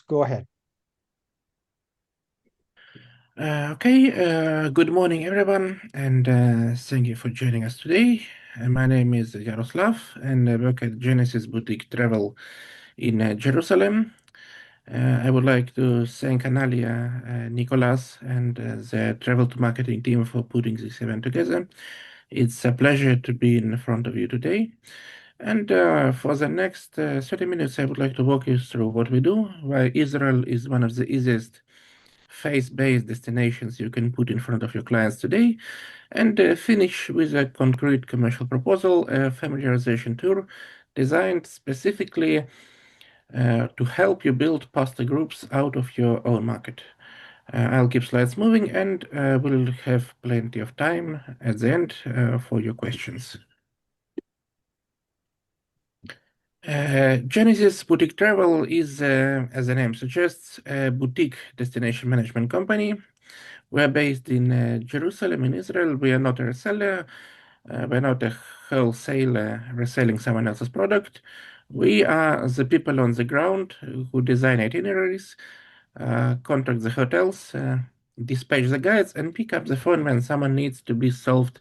Go ahead. Good morning, everyone, and thank you for joining us today. My name is Yaroslav, and I work at Genesis Boutique Travel in Jerusalem. I would like to thank Analia, Nicolas, and the travel to marketing team for putting this event together. It's a pleasure to be in front of you today. And for the next 30 minutes, I would like to walk you through what we do, why Israel is one of the easiest face-based destinations you can put in front of your clients today, and finish with a concrete commercial proposal, a familiarization tour designed specifically to help you build pasta groups out of your own market. I'll keep slides moving, and we'll have plenty of time at the end for your questions. Genesis Boutique Travel is, as the name suggests, a boutique destination management company. We're based in Jerusalem, in Israel. We are not a reseller. We're not a wholesaler reselling someone else's product. We are the people on the ground who design itineraries, contact the hotels, dispatch the guides, and pick up the phone when someone needs to be solved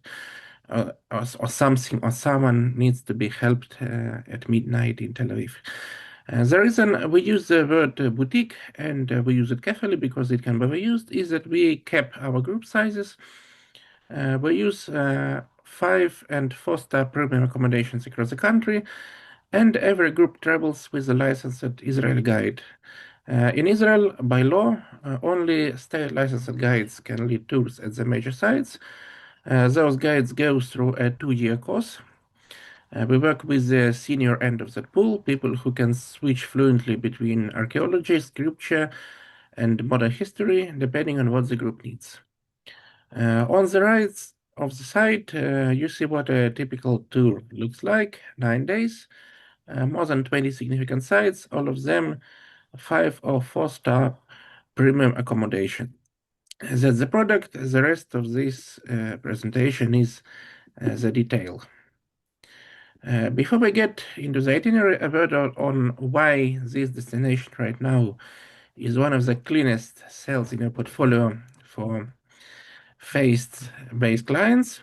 or something or someone needs to be helped at midnight in Tel Aviv. The reason we use the word boutique, and we use it carefully because it can be overused, is that we cap our group sizes. We use 5 and 4-star premium accommodations across the country, and every group travels with a licensed Israeli guide. In Israel, by law, only state licensed guides can lead tours at the major sites. Those guides go through a 2-year course. We work with the senior end of that pool, people who can switch fluently between archaeology, scripture, and modern history, depending on what the group needs. On the right of the site, you see what a typical tour looks like, 9 days, more than 20 significant sites, all of them 5 or 4-star premium accommodation. That's the product. The rest of this presentation is the detail. Before we get into the itinerary, a word on why this destination right now is one of the cleanest sales in your portfolio for faith-based clients.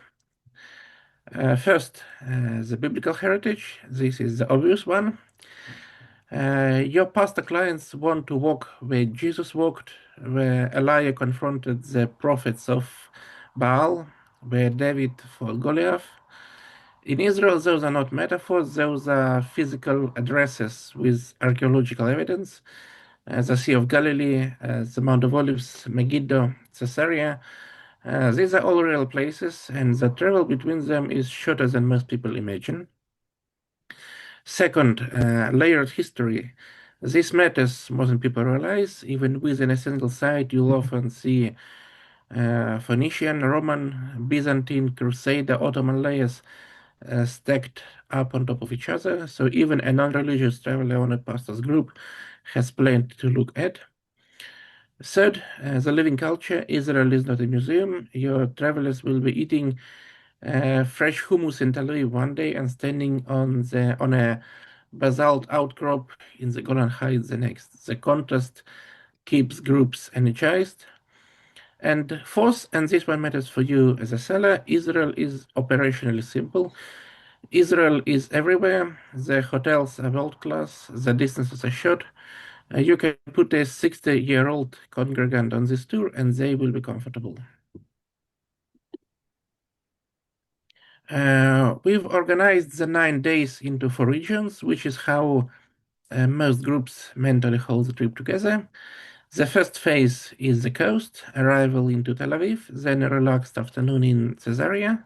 First, the biblical heritage. This is the obvious one. Your pastor clients want to walk where Jesus walked, where Elijah confronted the prophets of Baal, where David fought Goliath. In Israel, those are not metaphors, those are physical addresses with archaeological evidence. The Sea of Galilee, the Mount of Olives, Megiddo, Caesarea. These are all real places, and the travel between them is shorter than most people imagine. Second, layered history. This matters more than people realize. Even within a single site, you'll often see Phoenician, Roman, Byzantine, Crusader, Ottoman layers stacked up on top of each other. So even a non-religious traveler on a pastor's group has plenty to look at. Third, the living culture. Israel is not a museum. Your travelers will be eating fresh hummus in Tel Aviv one day and standing on a basalt outcrop in the Golan Heights the next. The contrast keeps groups energized. And fourth, and this one matters for you as a seller, Israel is operationally simple. Israel is everywhere. The hotels are world class. The distances are short. You can put a 60-year-old congregant on this tour and they will be comfortable. We've organized the 9 days into 4 regions, which is how most groups mentally hold the trip together. The first phase is the coast, arrival into Tel Aviv, then a relaxed afternoon in Caesarea,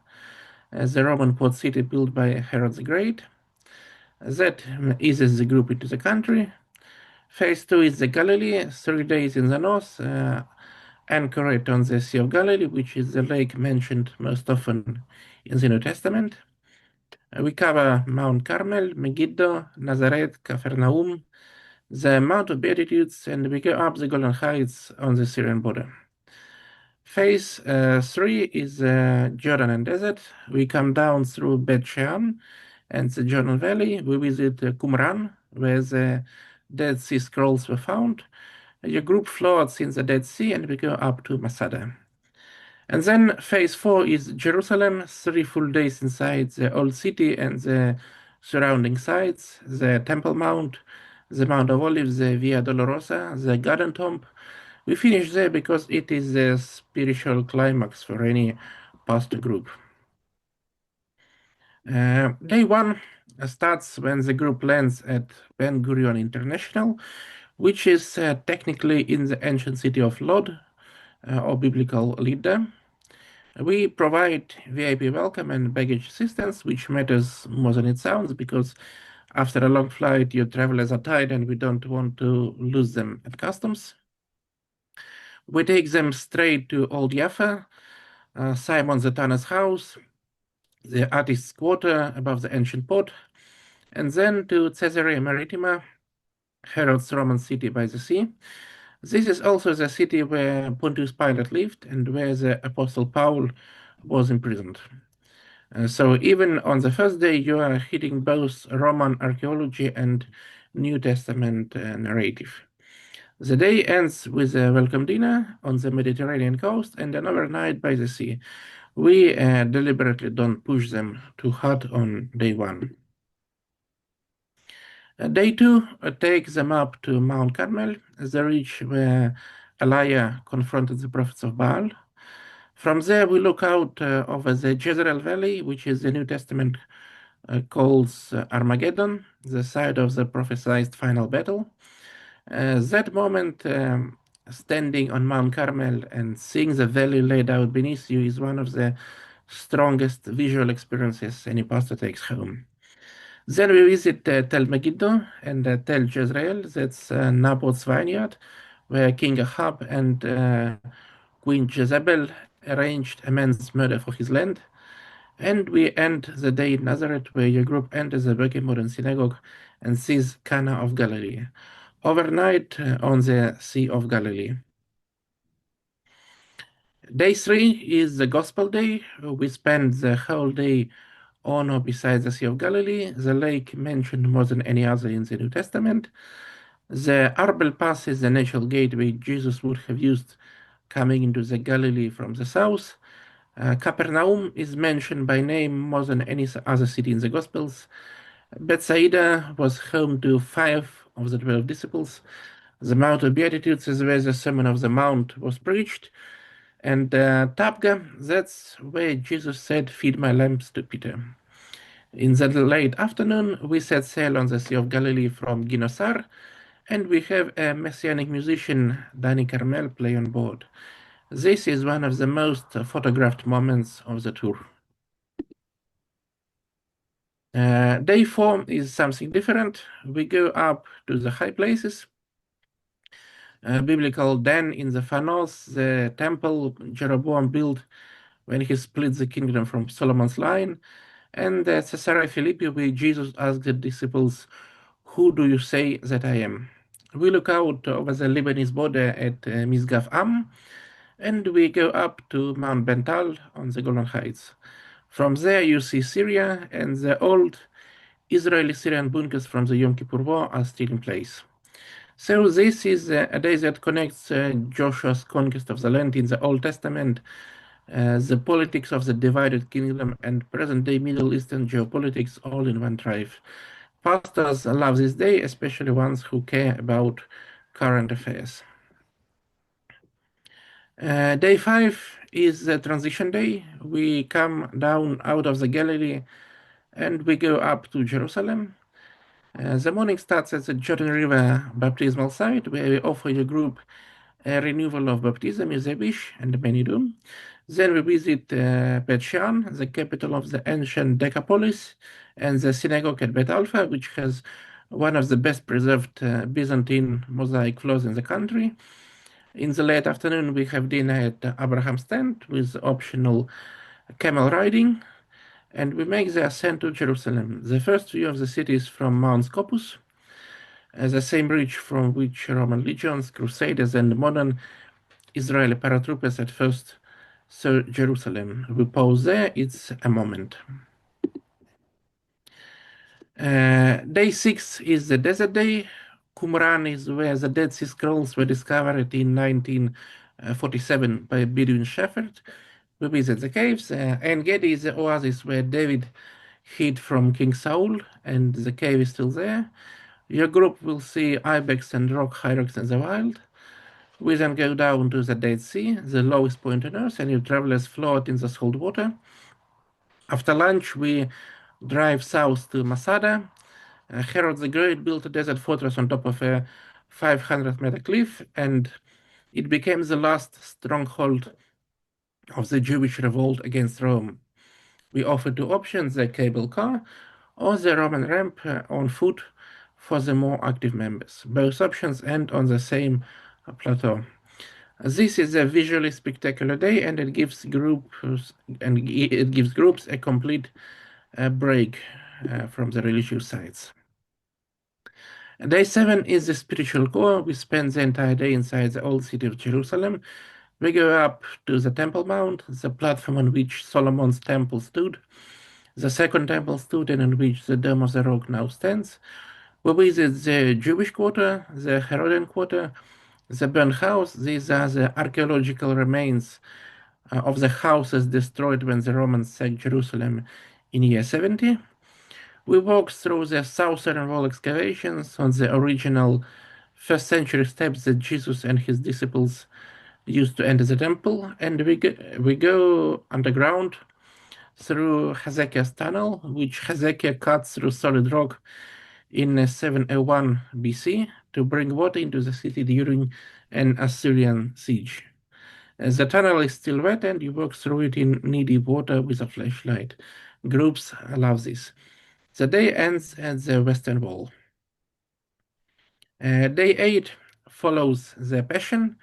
the Roman port city built by Herod the Great. That eases the group into the country. Phase 2 is the Galilee, 3 days in the north, anchored on the Sea of Galilee, which is the lake mentioned most often in the New Testament. We cover Mount Carmel, Megiddo, Nazareth, Capernaum, the Mount of Beatitudes, and we go up the Golan Heights on the Syrian border. Phase 3 is Jordan and desert. We come down through Bet Shean and the Jordan Valley. We visit Qumran, where the Dead Sea Scrolls were found. Your group floats in the Dead Sea and we go up to Masada. And then phase 4 is Jerusalem, 3 full days inside the old city and the surrounding sites, the Temple Mount, the Mount of Olives, the Via Dolorosa, the Garden Tomb. We finish there because it is the spiritual climax for any past group. Day 1 starts when the group lands at Ben Gurion International, which is technically in the ancient city of Lod, or biblical Lydda. We provide VIP welcome and baggage assistance, which matters more than it sounds because after a long flight, your travelers are tired and we don't want to lose them at customs. We take them straight to Old Jaffa, Simon the Tanner's house, the artist's quarter above the ancient port, and then to Caesarea Maritima, Herod's Roman city by the sea. This is also the city where Pontius Pilate lived and where the Apostle Paul was imprisoned. So even on the first day, you are hitting both Roman archaeology and New Testament narrative. The day ends with a welcome dinner on the Mediterranean coast and an overnight by the sea. We deliberately don't push them too hard on day 1. Day 2 takes them up to Mount Carmel, the ridge where Elijah confronted the prophets of Baal. From there, we look out over the Jezreel Valley, which is the New Testament calls Armageddon, the site of the prophesied final battle. That moment, standing on Mount Carmel and seeing the valley laid out beneath you is one of the strongest visual experiences any pastor takes home. Then we visit Tel Megiddo and Tel Jezreel, that's Naboth's vineyard, where King Ahab and Queen Jezebel arranged a man's murder for his land. And we end the day in Nazareth, where your group enters the Birkei Modern Synagogue and sees Cana of Galilee. Overnight on the Sea of Galilee. Day 3 is the Gospel Day. We spend the whole day on or beside the Sea of Galilee, the lake mentioned more than any other in the New Testament. The Arbel Pass is the natural gateway Jesus would have used coming into the Galilee from the south. Capernaum is mentioned by name more than any other city in the Gospels. Bethsaida was home to 5 of the 12 disciples. The Mount of Beatitudes is where the Sermon of the Mount was preached. And Tabgha, that's where Jesus said, "Feed my lambs," to Peter. In the late afternoon, we set sail on the Sea of Galilee from Ginosar, and we have a messianic musician, Danny Carmel, play on board. This is one of the most photographed moments of the tour. Day 4 is something different. We go up to the high places. Biblical Dan in the far north, the temple Jeroboam built when he split the kingdom from Solomon's line, and Caesarea Philippi, where Jesus asked the disciples, "Who do you say that I am?" We look out over the Lebanese border at Misgaf Am, and we go up to Mount Bental on the Golan Heights. From there, you see Syria, and the old Israeli-Syrian bunkers from the Yom Kippur War are still in place. So this is a day that connects Joshua's conquest of the land in the Old Testament, the politics of the divided kingdom, and present-day Middle Eastern geopolitics all in one drive. Pastors love this day, especially ones who care about current affairs. Day 5 is the transition day. We come down out of the Galilee and we go up to Jerusalem. The morning starts at the Jordan River baptismal site, where we offer your group a renewal of baptism if they wish, and many do. Then we visit Bet Shean, the capital of the ancient Decapolis, and the synagogue at Bet Alpha, which has one of the best preserved Byzantine mosaic floors in the country. In the late afternoon, we have dinner at Abraham's tent with optional camel riding, and we make the ascent to Jerusalem. The first view of the city is from Mount Scopus, the same ridge from which Roman legions, crusaders, and modern Israeli paratroopers at first saw Jerusalem. We pause there, it's a moment. Day 6 is the desert day, Qumran is where the Dead Sea Scrolls were discovered in 1947 by Bedouin shepherd. We visit the caves. En Gedi is the oasis where David hid from King Saul, and the cave is still there. Your group will see ibex and rock hyrax in the wild. We then go down to the Dead Sea, the lowest point on Earth, and you travelers float in the salt water. After lunch, we drive south to Masada. Herod the Great built a desert fortress on top of a 500-meter cliff, and it became the last stronghold of the Jewish revolt against Rome. We offer two options, the cable car or the Roman ramp on foot for the more active members. Both options end on the same plateau. This is a visually spectacular day, and it gives groups a complete break from the religious sites. Day 7 is the spiritual core. We spend the entire day inside the old city of Jerusalem. We go up to the Temple Mount, the platform on which Solomon's temple stood. The second temple stood and on which the Dome of the Rock now stands. We visit the Jewish quarter, the Herodian quarter, the burnt house. These are the archaeological remains of the houses destroyed when the Romans sacked Jerusalem in year 70. We walk through the southern wall excavations on the original first century steps that Jesus and his disciples used to enter the temple, and we go underground through Hezekiah's tunnel, which Hezekiah cut through solid rock in 701 BC to bring water into the city during an Assyrian siege. As the tunnel is still wet and you walk through it in knee-deep water with a flashlight. Groups love this. The day ends at the Western Wall. Day 8 follows the Passion.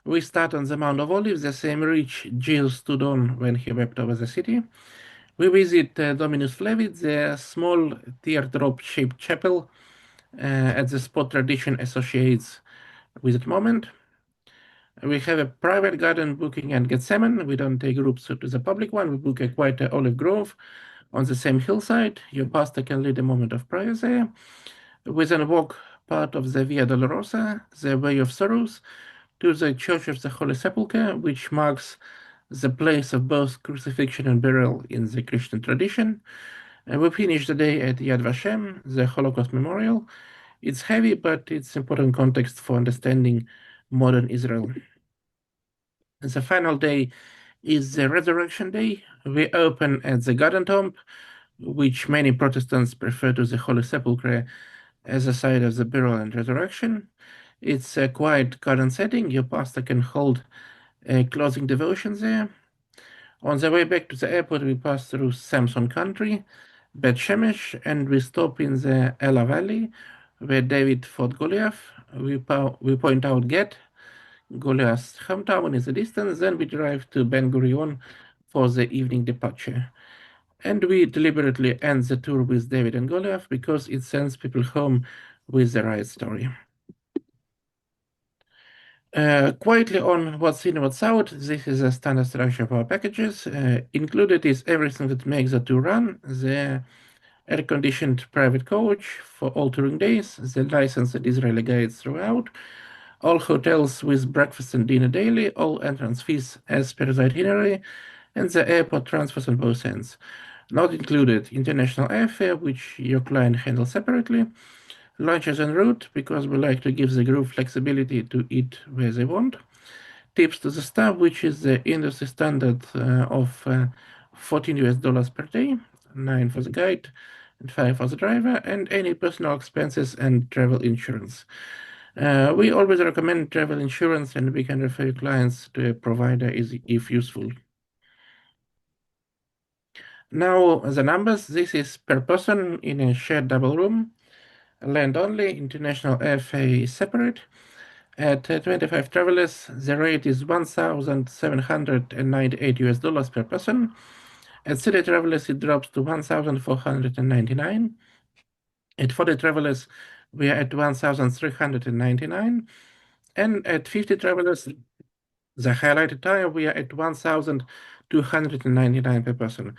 We start on the Mount of Olives, the same ridge Jesus stood on when he wept over the city. We visit Dominus Flevit, the small teardrop-shaped chapel at the spot tradition associates with the moment. We have a private garden booking at Gethsemane. We don't take groups to the public one. We book a quiet olive grove on the same hillside. Your pastor can lead a moment of prayer there. We then walk part of the Via Dolorosa, the Way of Sorrows, to the Church of the Holy Sepulchre, which marks the place of both crucifixion and burial in the Christian tradition. We finish the day at Yad Vashem, the Holocaust Memorial. It's heavy, but it's important context for understanding modern Israel. And the final day is the Resurrection Day. We open at the Garden Tomb, which many Protestants prefer to the Holy Sepulchre as a site of the burial and resurrection. It's a quiet garden setting. Your pastor can hold a closing devotion there. On the way back to the airport, we pass through Samson country, Bet Shemesh, and we stop in the Ela Valley, where David fought Goliath. We point out Get, Goliath's hometown in the distance. Then we drive to Ben Gurion for the evening departure. And we deliberately end the tour with David and Goliath because it sends people home with the right story. Quietly on what's in, what's out, this is a standard structure of our packages. Included is everything that makes the tour run, the air-conditioned private coach for all touring days, the licensed Israeli guides throughout, all hotels with breakfast and dinner daily, all entrance fees as per the itinerary, and the airport transfers on both ends. Not included international airfare, which your client handles separately, lunches en route, because we like to give the group flexibility to eat where they want, tips to the staff, which is the industry standard of $14 per day, 9 for the guide and 5 for the driver, and any personal expenses and travel insurance. We always recommend travel insurance, and we can refer clients to a provider if useful. Now the numbers. This is per person in a shared double room. Land only, international airfare is separate. At 25 travelers, the rate is $1,798 per person. At 30 travelers, it drops to $1,499. At 40 travelers, we are at $1,399. And at 50 travelers, the highlighted tire, we are at $1,299 per person.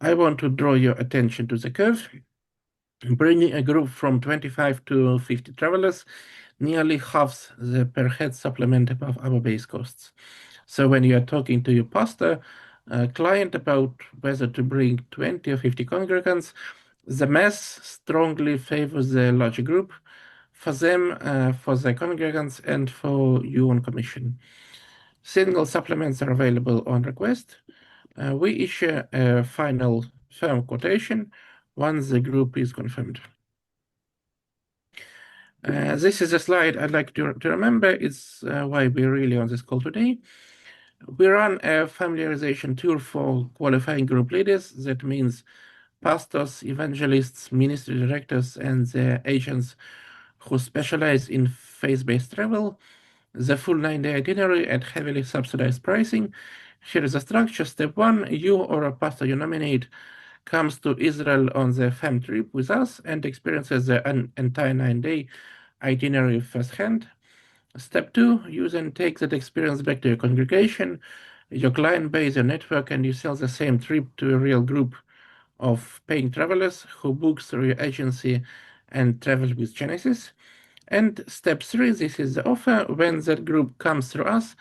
I want to draw your attention to the curve. Bringing a group from 25 to 50 travelers nearly halves the per head supplement above our base costs. So when you are talking to your pastor client about whether to bring 20 or 50 congregants, the math strongly favors the larger group for them, for the congregants, and for you on commission. Single supplements are available on request. We issue a final firm quotation once the group is confirmed. This is a slide I'd like to remember. It's why we're really on this call today. We run a familiarization tour for qualifying group leaders. That means pastors, evangelists, ministry directors, and the agents who specialize in faith-based travel. The full 9-day itinerary at heavily subsidized pricing. Here is the structure. Step 1, you or a pastor you nominate comes to Israel on the fam trip with us and experiences the entire 9-day itinerary firsthand. Step 2, you then take that experience back to your congregation, your client base, your network, and you sell the same trip to a real group of paying travelers who book through your agency and travel with Genesis. And step 3, this is the offer. When that group comes through us,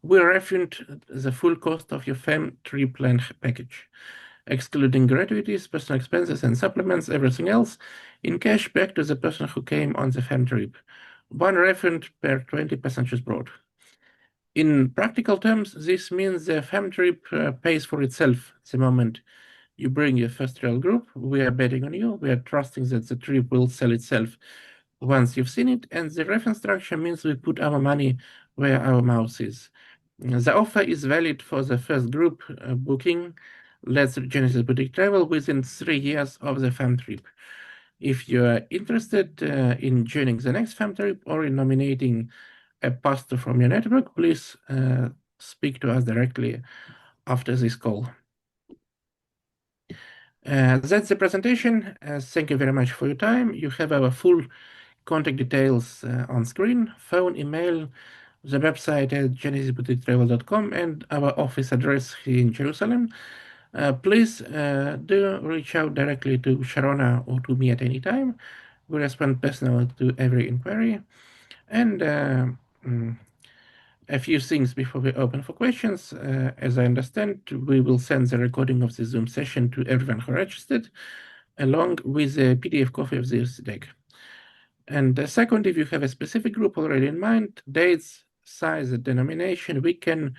we refund the full cost of your fam trip plan package, excluding gratuities, personal expenses, and supplements, everything else, in cash back to the person who came on the fam trip. One refund per 20 passengers brought. In practical terms, this means the fam trip pays for itself the moment you bring your first real group. We are betting on you. We are trusting that the trip will sell itself once you've seen it. And the reference structure means we put our money where our mouth is. The offer is valid for the first group booking. Let's Genesis Boutique Travel within 3 years of the fam trip. If you are interested in joining the next fam trip or in nominating a pastor from your network, please speak to us directly after this call. That's the presentation. Thank you very much for your time. You have our full contact details on screen, phone, email, the website at genesisboutiquetravel.com, and our office address here in Jerusalem. Please do reach out directly to Sharona or to me at any time. We respond personally to every inquiry. And a few things before we open for questions. As I understand, we will send the recording of the Zoom session to everyone who registered, along with a PDF copy of this deck. And second, if you have a specific group already in mind, dates, size, denomination, we can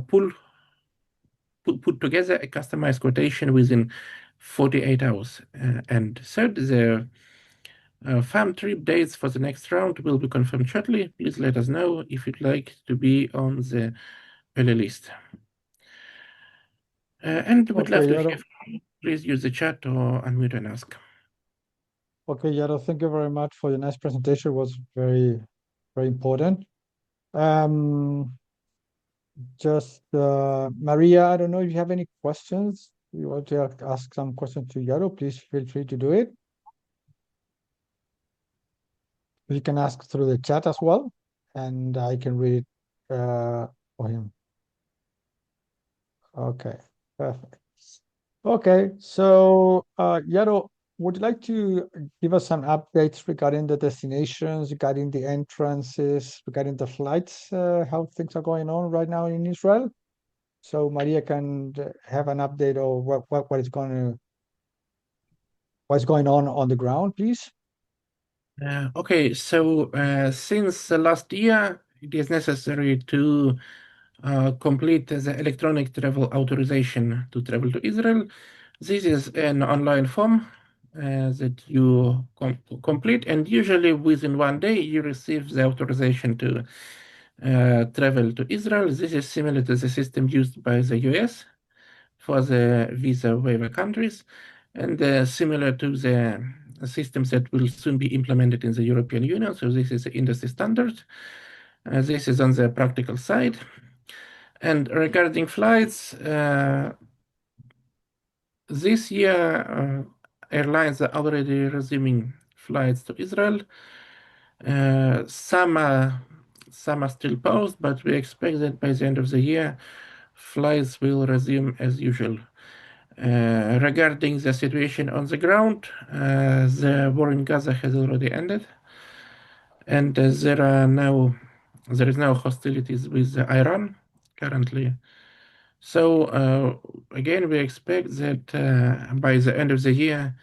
put together a customized quotation within 48 hours. And third, the fam trip dates for the next round will be confirmed shortly. Please let us know if you'd like to be on the early list. And we'd love to hear from you. Please use the chat or unmute and ask. Okay, Yaro, thank you very much for your nice presentation. It was very, very important. Maria, I don't know if you have any questions. You want to ask some questions to Yaro, please feel free to do it. You can ask through the chat as well, and I can read it for him. Okay, perfect. Okay, so Yaro, would you like to give us some updates regarding the destinations, regarding the entrances, regarding the flights, how things are going on right now in Israel? So Maria can have an update of what's going on the ground, please. Okay, so since last year, it is necessary to complete the electronic travel authorization to travel to Israel. This is an online form that you complete, and usually within 1 day you receive the authorization to travel to Israel. This is similar to the system used by the US for the visa waiver countries, and similar to the systems that will soon be implemented in the European Union. So this is the industry standard. This is on the practical side. And regarding flights, this year airlines are already resuming flights to Israel. Some are still paused, but we expect that by the end of the year, flights will resume as usual. Regarding the situation on the ground, the war in Gaza has already ended, and there is now hostilities with Iran currently. So again, we expect that by the end of the year,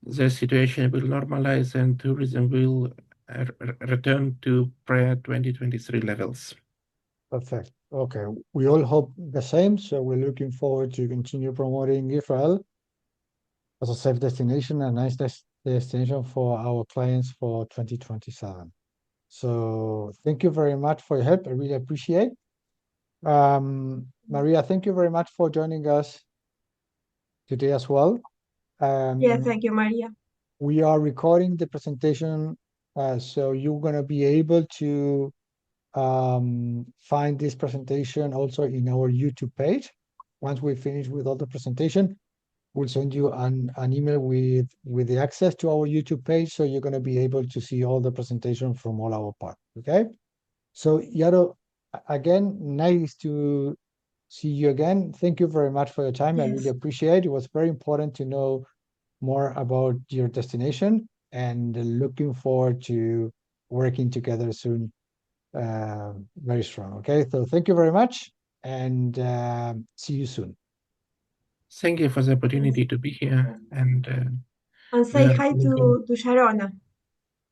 the situation will normalize and tourism will return to pre-2023 levels. Perfect. Okay. We all hope the same. So we're looking forward to continue promoting Israel as a safe destination, a nice destination for our clients for 2027. So thank you very much for your help. I really appreciate. Maria, thank you very much for joining us today as well. Yeah, thank you, Maria. We are recording the presentation, so you're going to be able to find this presentation also in our YouTube page. Once we finish with all the presentation, we'll send you an email with the access to our YouTube page, so you're going to be able to see all the presentation from all our parts. Okay. So Yaro, again, nice to see you again. Thank you very much for your time. I really Yes. appreciate it. It was very important to know more about your destination and looking forward to working together soon, very strong. Okay, so thank you very much and see you soon. Thank you for the opportunity to be here, and And you say are hi welcome. to Sharona.